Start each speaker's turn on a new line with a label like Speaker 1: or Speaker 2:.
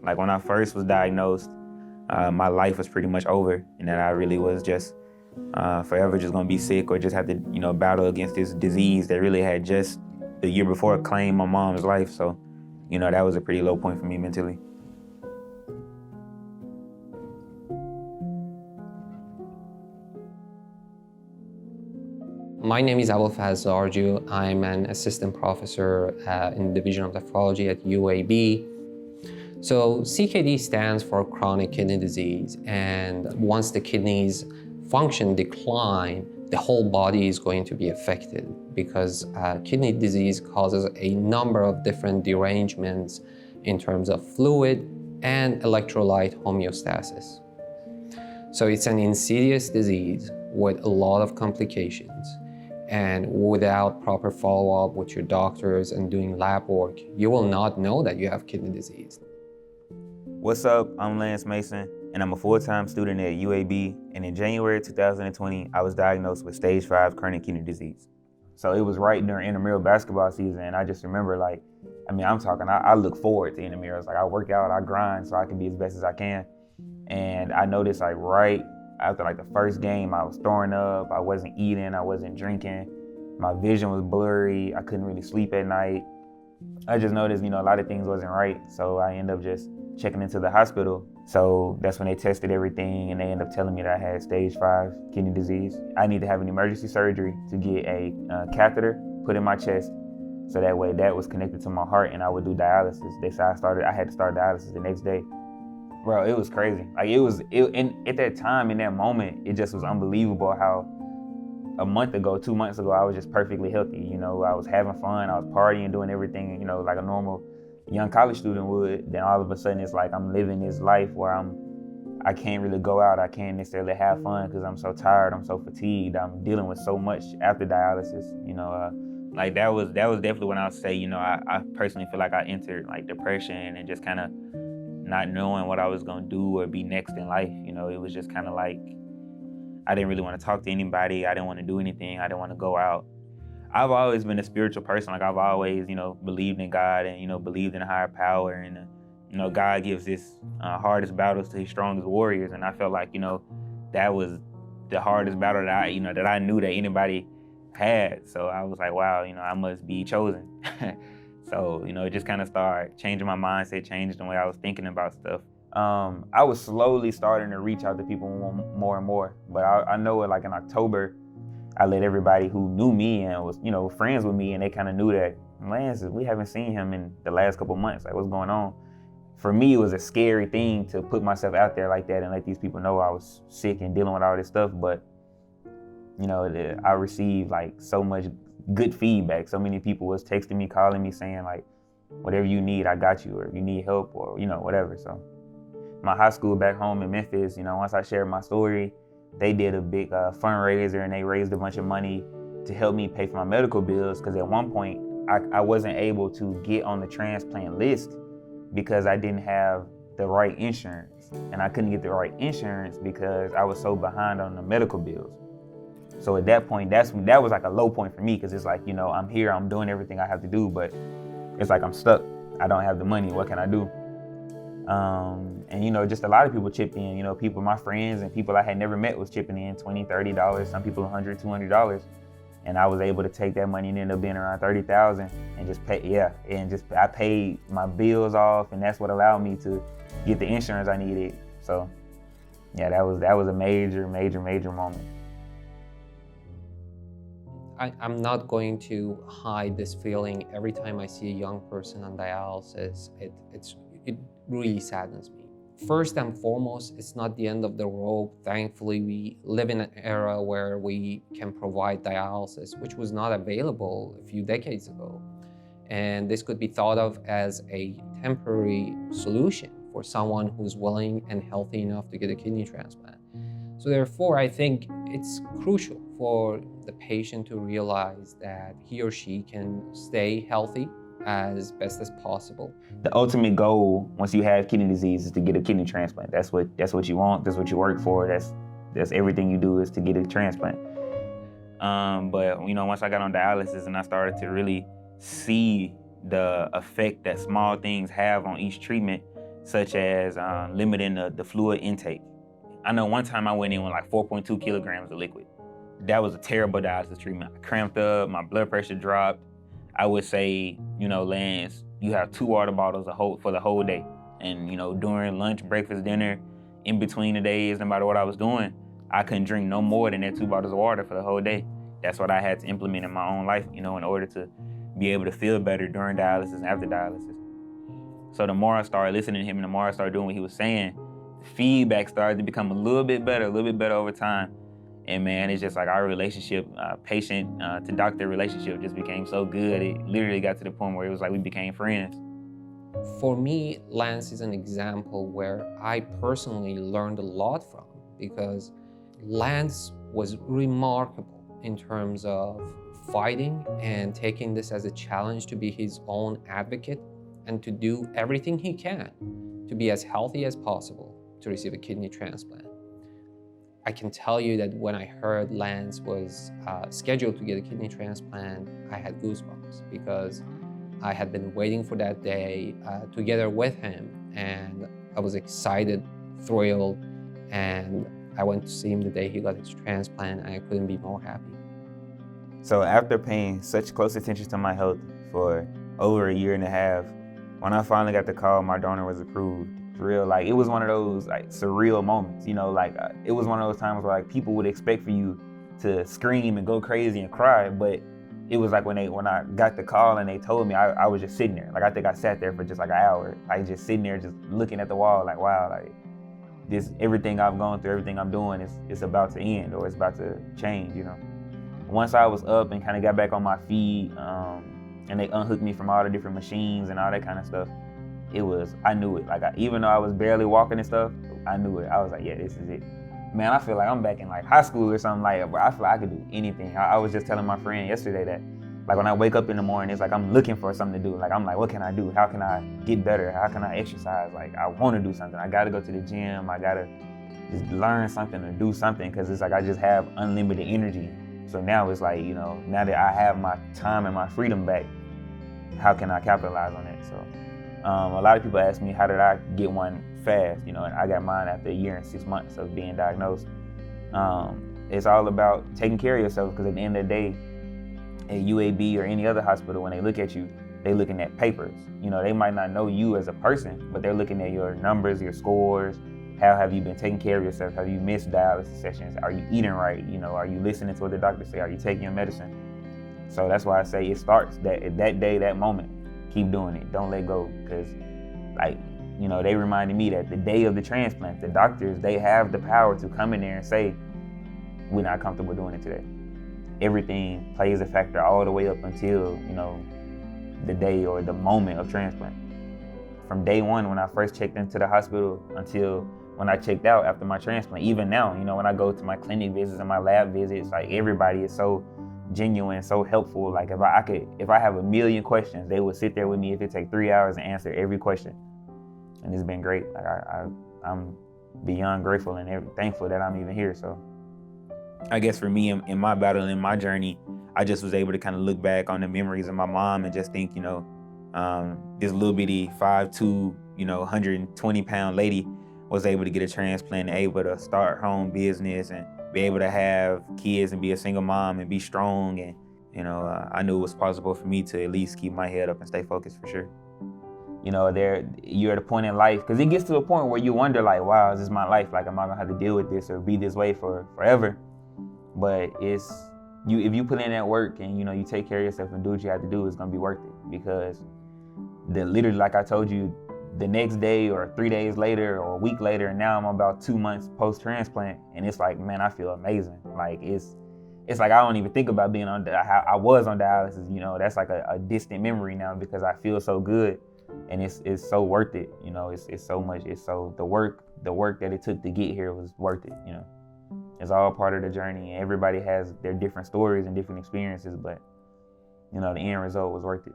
Speaker 1: Like when I first was diagnosed, my life was pretty much over, and that I really was just forever just gonna be sick or just have to, battle against this disease that really had just the year before claimed my mom's life. So, that was a pretty low point for me mentally.
Speaker 2: My name is Abulfaz Zarju. I'm an assistant professor in the Division of Nephrology at UAB. So CKD stands for chronic kidney disease, and once the kidneys function decline, the whole body is going to be affected because kidney disease causes a number of different derangements in terms of fluid and electrolyte homeostasis. So it's an insidious disease with a lot of complications. And without proper follow-up with your doctors and doing lab work, you will not know that you have kidney disease.
Speaker 1: What's up? I'm Lance Mason, and I'm a full-time student at UAB. And in January 2020, I was diagnosed with stage 5 chronic kidney disease. So it was right during intramural basketball season, and I just remember, I look forward to intramurals. Like, I work out, I grind so I can be as best as I can. And I noticed, right after the first game, I was throwing up, I wasn't eating, I wasn't drinking, my vision was blurry, I couldn't really sleep at night. I just noticed, a lot of things wasn't right, so I ended up just checking into the hospital. So that's when they tested everything, and they ended up telling me that I had stage 5 kidney disease. I need to have an emergency surgery to get a catheter put in my chest, so that way that was connected to my heart, and I would do dialysis. They said I had to start dialysis the next day. Bro, it was crazy. And at that time, in that moment, it just was unbelievable how a month ago, 2 months ago, I was just perfectly healthy. I was having fun, I was partying, doing everything, like a normal young college student would. Then all of a sudden, it's like I'm living this life where I can't really go out, I can't necessarily have fun because I'm so tired, I'm so fatigued, I'm dealing with so much after dialysis. That was definitely when I would say, I personally feel like I entered depression and just kind of not knowing what I was gonna do or be next in life. It was just kind of like I didn't really want to talk to anybody. I didn't want to do anything. I didn't want to go out. I've always been a spiritual person. I've always, believed in God and, believed in a higher power. And, God gives his hardest battles to his strongest warriors. And I felt like, that was the hardest battle that I knew that anybody had. So I was like, wow, I must be chosen. So, it just kind of started changing my mindset, changing the way I was thinking about stuff. I was slowly starting to reach out to people more and more. But I know in October, I let everybody who knew me and was, friends with me, and they kind of knew that, Lance, we haven't seen him in the last couple months. Like, what's going on? For me, it was a scary thing to put myself out there like that and let these people know I was sick and dealing with all this stuff. But, I received so much good feedback. So many people was texting me, calling me, saying whatever you need, I got you, or if you need help, or whatever. So my high school back home in Memphis, once I shared my story, they did a big fundraiser, and they raised a bunch of money to help me pay for my medical bills, because at one point I wasn't able to get on the transplant list because I didn't have the right insurance, and I couldn't get the right insurance because I was so behind on the medical bills. So at that point, that was a low point for me, because it's I'm here, I'm doing everything I have to do, but it's I'm stuck. I don't have the money. What can I do? And just a lot of people chipped in. People, my friends and people I had never met was chipping in $20, $30, some people $100, $200. And I was able to take that money and end up being around $30,000 and just pay, I paid my bills off, and that's what allowed me to get the insurance I needed. So yeah, that was a major, major, major moment.
Speaker 2: I'm not going to hide this feeling. Every time I see a young person on dialysis, it really saddens me. First and foremost, it's not the end of the road. Thankfully, we live in an era where we can provide dialysis, which was not available a few decades ago. And this could be thought of as a temporary solution for someone who's willing and healthy enough to get a kidney transplant. So therefore, I think it's crucial for the patient to realize that he or she can stay healthy as best as possible.
Speaker 1: The ultimate goal, once you have kidney disease, is to get a kidney transplant. That's what you want. That's what you work for. That's everything you do is to get a transplant. But once I got on dialysis and I started to really see the effect that small things have on each treatment, such as limiting the fluid intake. I know one time I went in with like 4.2 kilograms of liquid. That was a terrible dialysis treatment. I cramped up, my blood pressure dropped. I would say, Lance, you have 2 water bottles for the whole day. And, during lunch, breakfast, dinner, in between the days, no matter what I was doing, I couldn't drink no more than that 2 bottles of water for the whole day. That's what I had to implement in my own life, in order to be able to feel better during dialysis and after dialysis. So the more I started listening to him and the more I started doing what he was saying, the feedback started to become a little bit better over time. And man, it's just like our relationship, patient to doctor relationship just became so good. It literally got to the point where it was like we became friends.
Speaker 2: For me, Lance is an example where I personally learned a lot from, because Lance was remarkable in terms of fighting and taking this as a challenge to be his own advocate and to do everything he can to be as healthy as possible to receive a kidney transplant. I can tell you that when I heard Lance was scheduled to get a kidney transplant, I had goosebumps, because I had been waiting for that day together with him, and I was excited, thrilled, and I went to see him the day he got his transplant, and I couldn't be more happy.
Speaker 1: So after paying such close attention to my health for over a year and a half, when I finally got the call my donor was approved, for real, like it was one of those like surreal moments, it was one of those times where like people would expect for you to scream and go crazy and cry, but it was like when I got the call and they told me, I was just sitting there. Like I think I sat there for just like an hour, like just sitting there, just looking at the wall, like wow, like this, everything I've gone through, everything I'm doing is about to end, or it's about to change, Once I was up and kind of got back on my feet, and they unhooked me from all the different machines and all that kind of stuff, I knew it. Like even though I was barely walking and stuff, I knew it. I was like, yeah, this is it. Man, I feel like I'm back in like high school or something like that, but I feel like I could do anything. I was just telling my friend yesterday that like when I wake up in the morning, it's like I'm looking for something to do. Like I'm like, what can I do? How can I get better? How can I exercise? Like I want to do something. I got to go to the gym. I got to just learn something or do something, because it's like I just have unlimited energy. So now it's like, now that I have my time and my freedom back, how can I capitalize on it? So a lot of people ask me, how did I get one fast? And I got mine after 1 year and 6 months of being diagnosed. It's all about taking care of yourself, because at the end of the day, at UAB or any other hospital, when they look at you, they're looking at papers. They might not know you as a person, but they're looking at your numbers, your scores. How have you been taking care of yourself? Have you missed dialysis sessions? Are you eating right? Are you listening to what the doctors say? Are you taking your medicine? So that's why I say it starts that day, that moment. Keep doing it. Don't let go, because they reminded me that the day of the transplant, the doctors, they have the power to come in there and say, we're not comfortable doing it today. Everything plays a factor all the way up until, the day or the moment of transplant. From day one, when I first checked into the hospital, until when I checked out after my transplant, even now, when I go to my clinic visits and my lab visits, like everybody is so genuine, so helpful. Like if I have 1 million questions, they would sit there with me if it takes 3 hours and answer every question. And it's been great. Like I'm beyond grateful and thankful that I'm even here. So I guess for me in my battle, in my journey, I just was able to kind of look back on the memories of my mom and just think, this little bitty 5'2", 120-pound lady was able to get a transplant, able to start her own business and be able to have kids and be a single mom and be strong. And, I knew it was possible for me to at least keep my head up and stay focused, for sure. You're at a point in life, because it gets to a point where you wonder, like, wow, is this my life? Like, am I gonna have to deal with this or be this way for forever? But if you put in that work and, you take care of yourself and do what you have to do, it's gonna be worth it. Because literally, like I told you, the next day or 3 days later or a week later, and now I'm about 2 months post-transplant, and it's like, man, I feel amazing. Like it's like I don't even think about being on. I was on dialysis, that's like a distant memory now, because I feel so good, and it's so worth it. It's so much. It's so the work that it took to get here was worth it. It's all part of the journey, and everybody has their different stories and different experiences, but the end result was worth it.